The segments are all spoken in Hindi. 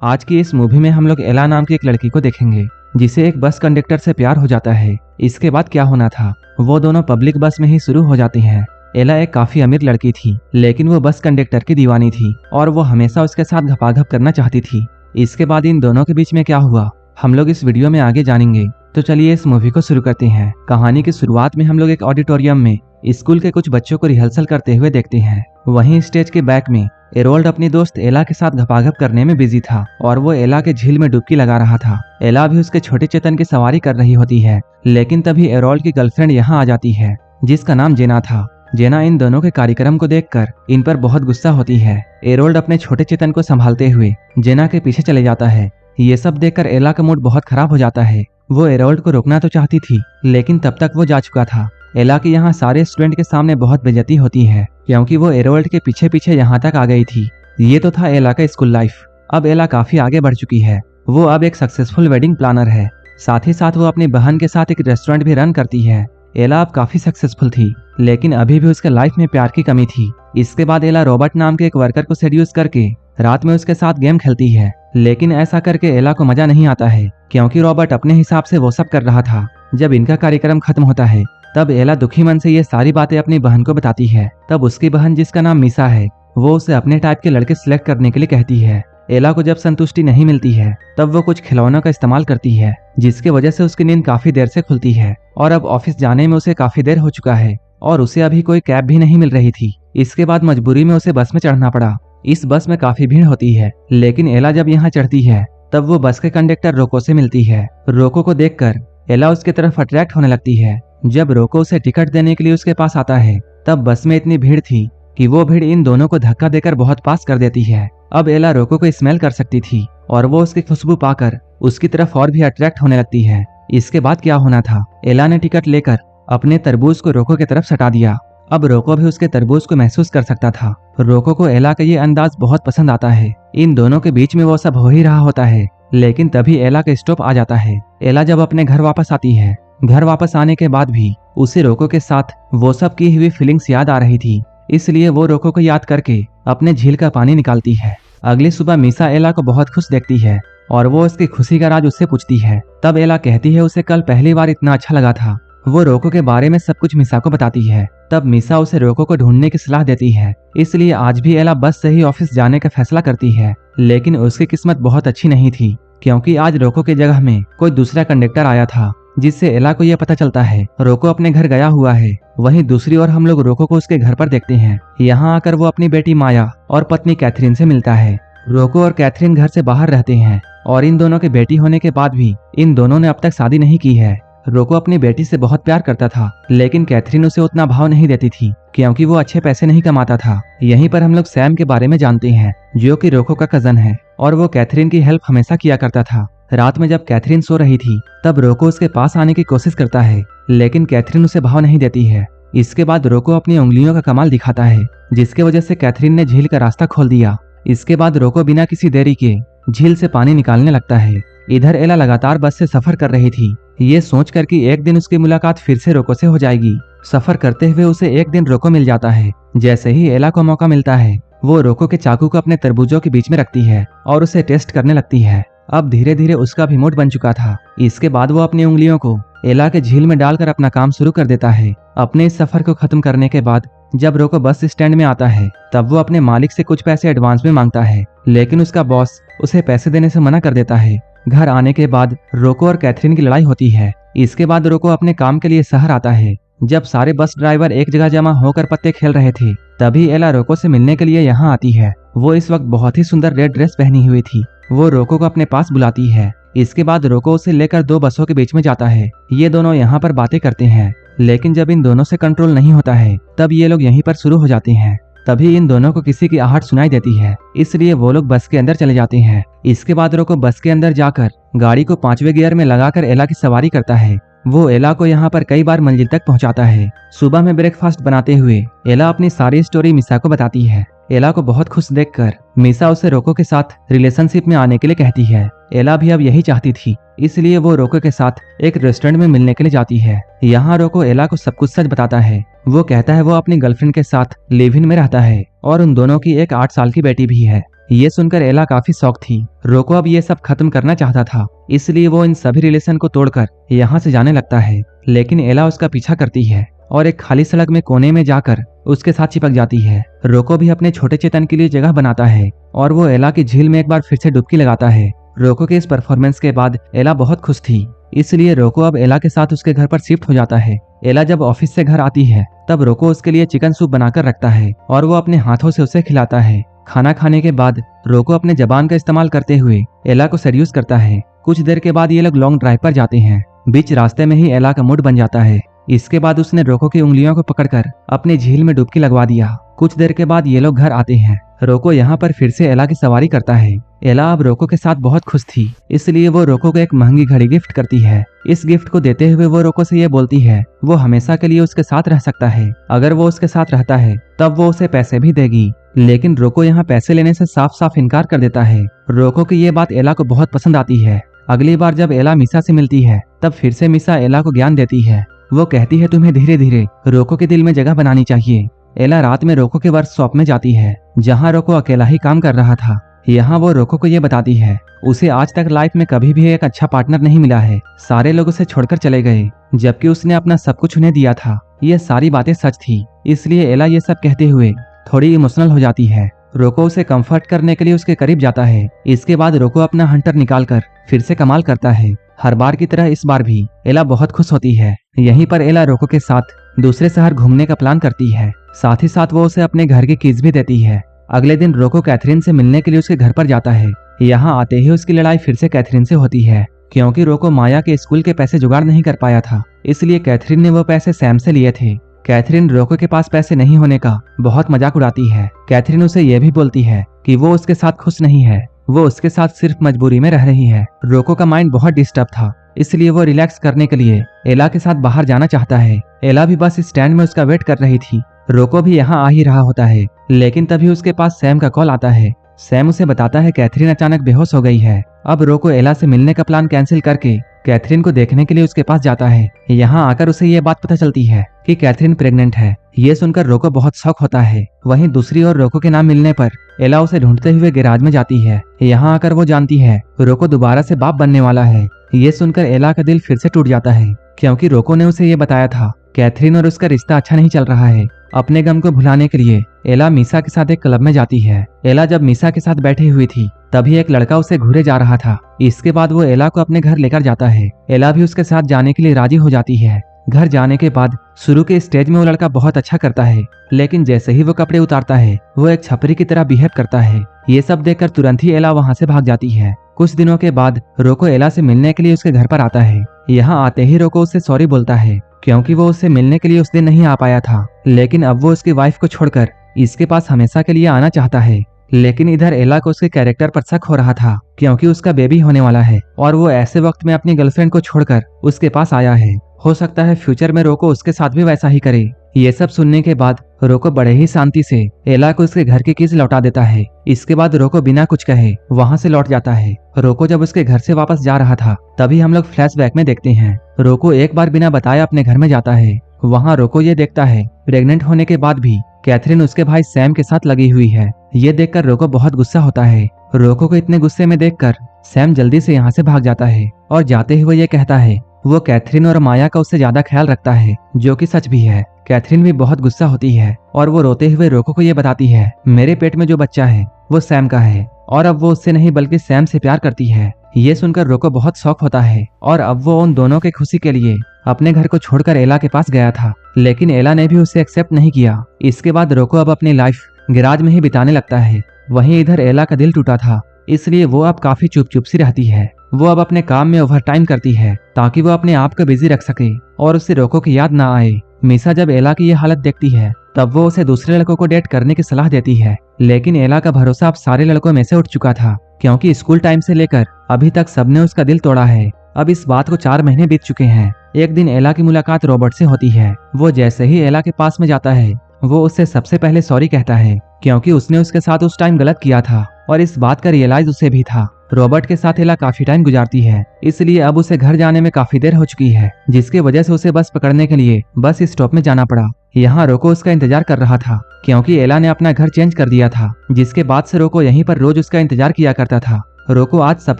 आज की इस मूवी में हम लोग एला नाम की एक लड़की को देखेंगे जिसे एक बस कंडक्टर से प्यार हो जाता है। इसके बाद क्या होना था वो दोनों पब्लिक बस में ही शुरू हो जाती हैं। एला एक काफी अमीर लड़की थी, लेकिन वो बस कंडक्टर की दीवानी थी और वो हमेशा उसके साथ घपाघप करना चाहती थी। इसके बाद इन दोनों के बीच में क्या हुआ हम लोग इस वीडियो में आगे जानेंगे। तो चलिए इस मूवी को शुरू करते हैं। कहानी की शुरुआत में हम लोग एक ऑडिटोरियम में स्कूल के कुछ बच्चों को रिहर्सल करते हुए देखते हैं। वहीं स्टेज के बैक में एरोल्ड अपनी दोस्त एला के साथ घपाघप करने में बिजी था और वो एला के झील में डुबकी लगा रहा था। एला भी उसके छोटे चेतन की सवारी कर रही होती है, लेकिन तभी एरोल्ड की गर्लफ्रेंड यहाँ आ जाती है जिसका नाम जेना था। जेना इन दोनों के कार्यक्रम को देखकर इन पर बहुत गुस्सा होती है। एरोल्ड अपने छोटे चेतन को संभालते हुए जेना के पीछे चले जाता है। ये सब देखकर एला का मूड बहुत खराब हो जाता है। वो एरोल्ड को रोकना तो चाहती थी, लेकिन तब तक वो जा चुका था। एला की यहाँ सारे स्टूडेंट के सामने बहुत बेइज्जती होती है क्योंकि वो एरोल्ड के पीछे पीछे यहाँ तक आ गई थी। ये तो था एला का स्कूल लाइफ। अब एला काफी आगे बढ़ चुकी है। वो अब एक सक्सेसफुल वेडिंग प्लानर है। साथ ही साथ वो अपनी बहन के साथ एक रेस्टोरेंट भी रन करती है। एला अब काफी सक्सेसफुल थी, लेकिन अभी भी उसके लाइफ में प्यार की कमी थी। इसके बाद एला रॉबर्ट नाम के एक वर्कर को सेड्यूस करके रात में उसके साथ गेम खेलती है, लेकिन ऐसा करके एला को मजा नहीं आता है क्योंकि रॉबर्ट अपने हिसाब से वो सब कर रहा था। जब इनका कार्यक्रम खत्म होता है तब एला दुखी मन से ये सारी बातें अपनी बहन को बताती है। तब उसकी बहन, जिसका नाम मीसा है, वो उसे अपने टाइप के लड़के सिलेक्ट करने के लिए कहती है। एला को जब संतुष्टि नहीं मिलती है तब वो कुछ खिलौनों का इस्तेमाल करती है, जिसकी वजह से उसकी नींद काफी देर से खुलती है और अब ऑफिस जाने में उसे काफी देर हो चुका है और उसे अभी कोई कैब भी नहीं मिल रही थी। इसके बाद मजबूरी में उसे बस में चढ़ना पड़ा। इस बस में काफी भीड़ होती है, लेकिन एला जब यहाँ चढ़ती है तब वो बस के कंडक्टर रोको से मिलती है। रोको को देखकर एला उसके तरफ अट्रैक्ट होने लगती है। जब रोको उसे टिकट देने के लिए उसके पास आता है तब बस में इतनी भीड़ थी कि वो भीड़ इन दोनों को धक्का देकर बहुत पास कर देती है। अब एला रोको को स्मेल कर सकती थी और वो उसकी खुशबू पाकर उसकी तरफ और भी अट्रैक्ट होने लगती है। इसके बाद क्या होना था, एला ने टिकट लेकर अपने तरबूज को रोको की तरफ सटा दिया। अब रोको भी उसके तरबूज को महसूस कर सकता था। रोको को एला का ये अंदाज बहुत पसंद आता है। इन दोनों के बीच में वो सब हो ही रहा होता है, लेकिन तभी एला का स्टॉप आ जाता है। एला जब अपने घर वापस आती है, घर वापस आने के बाद भी उसे रोको के साथ वो सब की हुई फीलिंग्स याद आ रही थी, इसलिए वो रोको को याद करके अपने झील का पानी निकालती है। अगली सुबह मीसा एला को बहुत खुश देखती है और वो उसकी खुशी का राज उससे पूछती है। तब एला कहती है उसे कल पहली बार इतना अच्छा लगा था। वो रोको के बारे में सब कुछ मीसा को बताती है। तब मीसा उसे रोको को ढूंढने की सलाह देती है, इसलिए आज भी एला बस से ही ऑफिस जाने का फैसला करती है। लेकिन उसकी किस्मत बहुत अच्छी नहीं थी क्योंकि आज रोको की जगह में कोई दूसरा कंडक्टर आया था, जिससे एला को यह पता चलता है रोको अपने घर गया हुआ है। वहीं दूसरी ओर हम लोग रोको को उसके घर पर देखते हैं। यहाँ आकर वो अपनी बेटी माया और पत्नी कैथरीन से मिलता है। रोको और कैथरीन घर से बाहर रहते हैं और इन दोनों के बेटी होने के बाद भी इन दोनों ने अब तक शादी नहीं की है। रोको अपनी बेटी से बहुत प्यार करता था, लेकिन कैथरीन उसे उतना भाव नहीं देती थी क्योंकि वो अच्छे पैसे नहीं कमाता था। यहीं पर हम लोग सैम के बारे में जानते हैं, जो कि रोको का कजन है और वो कैथरीन की हेल्प हमेशा किया करता था। रात में जब कैथरीन सो रही थी तब रोको उसके पास आने की कोशिश करता है, लेकिन कैथरीन उसे भाव नहीं देती है। इसके बाद रोको अपनी उंगलियों का कमाल दिखाता है, जिसके वजह से कैथरीन ने झील का रास्ता खोल दिया। इसके बाद रोको बिना किसी देरी के झील से पानी निकालने लगता है। इधर एला लगातार बस से सफर कर रही थी, ये सोचकर कि एक दिन उसकी मुलाकात फिर से रोको से हो जाएगी। सफर करते हुए उसे एक दिन रोको मिल जाता है। जैसे ही एला को मौका मिलता है वो रोको के चाकू को अपने तरबूजों के बीच में रखती है और उसे टेस्ट करने लगती है। अब धीरे धीरे उसका भी मूड बन चुका था। इसके बाद वो अपनी उंगलियों को एला के झील में डालकर अपना काम शुरू कर देता है। अपने इस सफर को खत्म करने के बाद जब रोको बस स्टैंड में आता है तब वो अपने मालिक से कुछ पैसे एडवांस में मांगता है, लेकिन उसका बॉस उसे पैसे देने से मना कर देता है। घर आने के बाद रोको और कैथरीन की लड़ाई होती है। इसके बाद रोको अपने काम के लिए शहर आता है। जब सारे बस ड्राइवर एक जगह जमा होकर पत्ते खेल रहे थे तभी एला रोको से मिलने के लिए यहाँ आती है। वो इस वक्त बहुत ही सुंदर रेड ड्रेस पहनी हुई थी। वो रोको को अपने पास बुलाती है। इसके बाद रोको उसे लेकर दो बसों के बीच में जाता है। ये दोनों यहाँ पर बातें करते हैं, लेकिन जब इन दोनों से कंट्रोल नहीं होता है तब ये लोग यहीं पर शुरू हो जाते हैं। तभी इन दोनों को किसी की आहट सुनाई देती है, इसलिए वो लोग बस के अंदर चले जाते हैं। इसके बाद रोको बस के अंदर जाकर गाड़ी को 5वें गियर में लगाकर एला की सवारी करता है। वो एला को यहाँ पर कई बार मंजिल तक पहुँचाता है। सुबह में ब्रेकफास्ट बनाते हुए एला अपनी सारी स्टोरी मीसा को बताती है। एला को बहुत खुश देखकर मीसा उसे रोको के साथ रिलेशनशिप में आने के लिए कहती है। एला भी अब यही चाहती थी, इसलिए वो रोको के साथ एक रेस्टोरेंट में मिलने के लिए जाती है। यहाँ रोको एला को सब कुछ सच बताता है। वो कहता है वो अपनी गर्लफ्रेंड के साथ लिव इन में रहता है और उन दोनों की एक 8 साल की बेटी भी है। ये सुनकर एला काफी शॉक थी। रोको अब ये सब खत्म करना चाहता था, इसलिए वो इन सभी रिलेशन को तोड़कर यहाँ से जाने लगता है। लेकिन एला उसका पीछा करती है और एक खाली सड़क में कोने में जाकर उसके साथ चिपक जाती है। रोको भी अपने छोटे चेतन के लिए जगह बनाता है और वो एला की झील में एक बार फिर से डुबकी लगाता है। रोको के इस परफॉर्मेंस के बाद एला बहुत खुश थी, इसलिए रोको अब एला के साथ उसके घर पर शिफ्ट हो जाता है। एला जब ऑफिस से घर आती है तब रोको उसके लिए चिकन सूप बनाकर रखता है और वो अपने हाथों से उसे खिलाता है। खाना खाने के बाद रोको अपने जबान का इस्तेमाल करते हुए एला को सेड्यूस करता है। कुछ देर के बाद ये लोग लॉन्ग ड्राइव पर जाते हैं। बीच रास्ते में ही एला का मूड बन जाता है। इसके बाद उसने रोको की उंगलियों को पकड़कर अपनी झील में डुबकी लगवा दिया। कुछ देर के बाद ये लोग घर आते हैं। रोको यहाँ पर फिर से एला की सवारी करता है। एला अब रोको के साथ बहुत खुश थी, इसलिए वो रोको को एक महंगी घड़ी गिफ्ट करती है। इस गिफ्ट को देते हुए वो रोको से ये बोलती है वो हमेशा के लिए उसके साथ रह सकता है। अगर वो उसके साथ रहता है तब वो उसे पैसे भी देगी। लेकिन रोको यहाँ पैसे लेने से साफ साफ इनकार कर देता है। रोको की ये बात एला को बहुत पसंद आती है। अगली बार जब एला मिसा से मिलती है तब फिर से मिसा एला को ज्ञान देती है। वो कहती है तुम्हें धीरे धीरे रोको के दिल में जगह बनानी चाहिए। एला रात में रोको के वर्कशॉप में जाती है जहाँ रोको अकेला ही काम कर रहा था। यहाँ वो रोको को ये बताती है उसे आज तक लाइफ में कभी भी एक अच्छा पार्टनर नहीं मिला है। सारे लोग उसे छोड़कर चले गए जबकि उसने अपना सब कुछ उन्हें दिया था। ये सारी बातें सच थी, इसलिए एला ये सब कहते हुए थोड़ी इमोशनल हो जाती है। रोको उसे कंफर्ट करने के लिए उसके करीब जाता है। इसके बाद रोको अपना हंटर निकालकर फिर से कमाल करता है। हर बार की तरह इस बार भी एला बहुत खुश होती है। यहीं पर एला रोको के साथ दूसरे शहर घूमने का प्लान करती है। साथ ही साथ वो उसे अपने घर की कीज भी देती है। अगले दिन रोको कैथरीन से मिलने के लिए उसके घर पर जाता है। यहाँ आते ही उसकी लड़ाई फिर से कैथरीन से होती है, क्योंकि रोको माया के स्कूल के पैसे जुगाड़ नहीं कर पाया था, इसलिए कैथरीन ने वो पैसे सैम से लिए थे। कैथरीन रोको के पास पैसे नहीं होने का बहुत मजाक उड़ाती है। कैथरीन उसे यह भी बोलती है कि वो उसके साथ खुश नहीं है, वो उसके साथ सिर्फ मजबूरी में रह रही है। रोको का माइंड बहुत डिस्टर्ब था, इसलिए वो रिलैक्स करने के लिए एला के साथ बाहर जाना चाहता है। एला भी बस स्टैंड में उसका वेट कर रही थी। रोको भी यहाँ आ ही रहा होता है, लेकिन तभी उसके पास सैम का कॉल आता है। सैम उसे बताता है कैथरीन अचानक बेहोश हो गई है। अब रोको एला से मिलने का प्लान कैंसिल करके कैथरीन को देखने के लिए उसके पास जाता है। यहाँ आकर उसे ये बात पता चलती है कि कैथरीन प्रेग्नेंट है। ये सुनकर रोको बहुत शॉक होता है। वहीं दूसरी ओर रोको के नाम मिलने पर एला उसे ढूंढते हुए गैराज में जाती है। यहाँ आकर वो जानती है रोको दोबारा से बाप बनने वाला है। ये सुनकर एला का दिल फिर से टूट जाता है, क्योंकि रोको ने उसे ये बताया था कैथरीन और उसका रिश्ता अच्छा नहीं चल रहा है। अपने गम को भुलाने के लिए एला मीसा के साथ एक क्लब में जाती है। एला जब मीसा के साथ बैठी हुई थी तभी एक लड़का उसे घूरे जा रहा था। इसके बाद वो एला को अपने घर लेकर जाता है। एला भी उसके साथ जाने के लिए राजी हो जाती है। घर जाने के बाद शुरू के स्टेज में वो लड़का बहुत अच्छा करता है, लेकिन जैसे ही वो कपड़े उतारता है वो एक छपरी की तरह बिहेव करता है। ये सब देखकर तुरंत ही एला वहाँ से भाग जाती है। कुछ दिनों के बाद रोको एला से मिलने के लिए उसके घर पर आता है। यहाँ आते ही रोको उससे सॉरी बोलता है, क्योंकि वो उससे मिलने के लिए उस दिन नहीं आ पाया था। लेकिन अब वो उसकी वाइफ को छोड़कर इसके पास हमेशा के लिए आना चाहता है। लेकिन इधर एला को उसके कैरेक्टर पर शक हो रहा था, क्योंकि उसका बेबी होने वाला है और वो ऐसे वक्त में अपनी गर्लफ्रेंड को छोड़कर उसके पास आया है। हो सकता है फ्यूचर में रोको उसके साथ भी वैसा ही करे। ये सब सुनने के बाद रोको बड़े ही शांति से एला को उसके घर की कीज लौटा देता है। इसके बाद रोको बिना कुछ कहे वहाँ से लौट जाता है। रोको जब उसके घर से वापस जा रहा था तभी हम लोग फ्लैशबैक में देखते हैं रोको एक बार बिना बताए अपने घर में जाता है। वहाँ रोको ये देखता है प्रेग्नेंट होने के बाद भी कैथरीन उसके भाई सैम के साथ लगी हुई है। ये देखकर रोको बहुत गुस्सा होता है। रोको को इतने गुस्से में देखकर सैम जल्दी से यहाँ से भाग जाता है और जाते हुए ये कहता है वो कैथरीन और माया का उससे ज्यादा ख्याल रखता है, जो कि सच भी है। कैथरीन भी बहुत गुस्सा होती है और वो रोते हुए रोको को ये बताती है मेरे पेट में जो बच्चा है वो सैम का है और अब वो उससे नहीं बल्कि सैम से प्यार करती है। ये सुनकर रोको बहुत शॉक होता है और अब वो उन दोनों के खुशी के लिए अपने घर को छोड़कर एला के पास गया था, लेकिन एला ने भी उसे एक्सेप्ट नहीं किया। इसके बाद रोको अब अपनी लाइफ गैराज में ही बिताने लगता है। वहीं इधर एला का दिल टूटा था, इसलिए वो अब काफी चुप चुप सी रहती है। वो अब अपने काम में ओवर टाइम करती है ताकि वो अपने आप को बिजी रख सके और उससे रोको की याद ना आए। मीसा जब एला की ये हालत देखती है तब वो उसे दूसरे लड़कों को डेट करने की सलाह देती है, लेकिन एला का भरोसा अब सारे लड़कों में से उठ चुका था, क्योंकि स्कूल टाइम से लेकर अभी तक सबने उसका दिल तोड़ा है। अब इस बात को 4 महीने बीत चुके हैं। एक दिन एला की मुलाकात रॉबर्ट से होती है। वो जैसे ही एला के पास में जाता है वो उससे सबसे पहले सॉरी कहता है, क्योंकि उसने उसके साथ उस टाइम गलत किया था और इस बात का रियलाइज उसे भी था। रॉबर्ट के साथ एला काफी टाइम गुजारती है, इसलिए अब उसे घर जाने में काफी देर हो चुकी है, जिसकी वजह से उसे बस पकड़ने के लिए बस स्टॉप में जाना पड़ा। यहाँ रोको उसका इंतजार कर रहा था क्योंकि एला ने अपना घर चेंज कर दिया था, जिसके बाद से रोको यहीं पर रोज उसका इंतजार किया करता था। रोको आज सब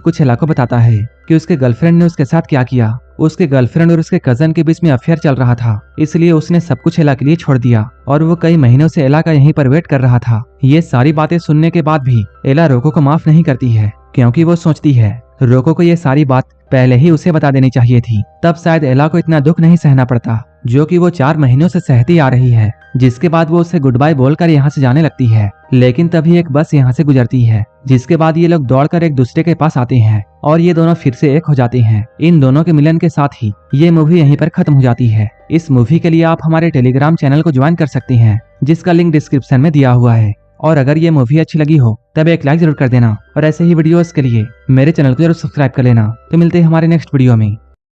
कुछ एला को बताता है कि उसके गर्लफ्रेंड ने उसके साथ क्या किया। उसके गर्लफ्रेंड और उसके कजन के बीच में अफेयर चल रहा था, इसलिए उसने सब कुछ एला के लिए छोड़ दिया और वो कई महीनों से एला का यहीं पर वेट कर रहा था। ये सारी बातें सुनने के बाद भी एला रोको को माफ नहीं करती है क्योंकि वो सोचती है रोको को ये सारी बात पहले ही उसे बता देनी चाहिए थी, तब शायद एला को इतना दुख नहीं सहना पड़ता जो कि वो 4 महीनों से सहती आ रही है। जिसके बाद वो उसे गुड बाय बोलकर यहाँ से जाने लगती है, लेकिन तभी एक बस यहाँ से गुजरती है, जिसके बाद ये लोग दौड़कर एक दूसरे के पास आते हैं और ये दोनों फिर से एक हो जाते हैं। इन दोनों के मिलन के साथ ही ये मूवी यहीं पर खत्म हो जाती है। इस मूवी के लिए आप हमारे टेलीग्राम चैनल को ज्वाइन कर सकते हैं, जिसका लिंक डिस्क्रिप्शन में दिया हुआ है। और अगर ये मूवी अच्छी लगी हो तब एक लाइक जरूर कर देना और ऐसे ही वीडियोस के लिए मेरे चैनल को जरूर सब्सक्राइब कर लेना। तो मिलते हैं हमारे नेक्स्ट वीडियो में।